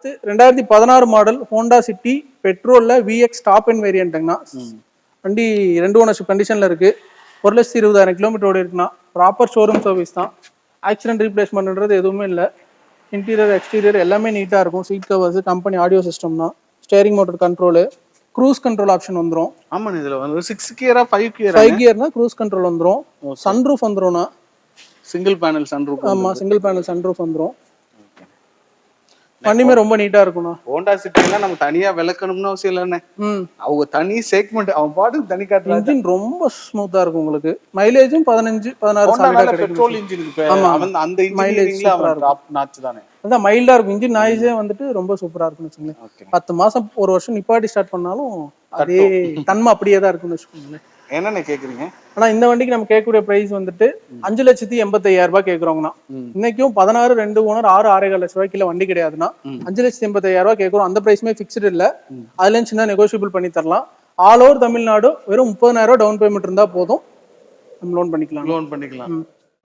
2016 model Honda City பெட்ரோல்ல VX top and வேரியன்ட்டுங்கண்ணா. வண்டி 2 ஓனர்ஷிப் கண்டிஷன்ல இருக்கு. 1,20,000 கிலோமீட்டர் ஓடி இருக்குண்ணா. ப்ராப்பர் ஷோரூம் சர்வீஸ் தான். ஆக்சிடென்ட் ரீப்ளேஸ்மெண்ட்ன்றது எதுவுமே இல்லை. இன்டீரியர் எக்ஸ்டீரியர் எல்லாமே நீட்டாக இருக்கும். Seat covers, company audio system தான். Steering motor control, cruise control option வந்துடும். ஆமாம், இதில் வந்து 6 கியரா 5 கியர் 5 கியர்னா க்ரூஸ் கண்ட்ரோல் வந்துடும். சன்ரூஃப் வந்துடும்ண்ணா. Single panel sunroof. ஆமாம், சிங்கிள் பேனல் சன்ரூஃப் வந்துடும். வண்டியுமே ரொம்ப நீட்டா இருக்கும்ண்ணா. ஹோண்டா சிட்டினா நம்ம தனியா விளக்கணும்னு அவசியம் இல்லைண்ணே. அவங்க தனி செக்மெண்ட், அவன் பாட்டுக்கு தனி காட்டுறாங்க. இன்ஜின் ரொம்ப ஸ்மூத்தா இருக்கும் உங்களுக்கு. மைலேஜும் 15-16 சாலிடா பெட்ரோல் இன்ஜின் இருக்கு. அந்த இன்ஜினியரிங்ல அவன் டாப் நாட்ச் தானே. அதான் மைல்டா இருக்கும். இன்ஜின் நாய்ஸே வந்துட்டு ரொம்ப சூப்பரா இருக்கும்னு வச்சுக்கோங்களேன். 10 மாசம் 1 வருஷம் நிப்பாட்டி ஸ்டார்ட் பண்ணாலும் அதே தன்மை அப்படியே தான் இருக்கும்னு வச்சுக்கோங்களேன். என்னென்ன கேக்குறீங்க? ஆனா இந்த வண்டிக்கு நம்ம கேட்கக்கூடிய பிரைஸ் வந்துட்டு 5,85,000 ரூபாய் கேட்கறோங்கண்ணா. இன்னைக்கும் 16 2 ஓனர் 6-6.5 லட்ச ரூபாய்க்கு வண்டி கிடையாதுன்னா 5,85,000 ரூபாய் கேட்கறோம். அந்த பிரைஸ்மே ஃபிக்ஸ்டு இல்ல. அதுல சின்ன நெகோசியபிள் பண்ணி தரலாம். ஆல் ஓவர் தமிழ்நாடு வெறும் 30,000 ரூபாய் டவுன் பேமெண்ட் இருந்தா போதும், நம்ம லோன் பண்ணிக்கலாம்.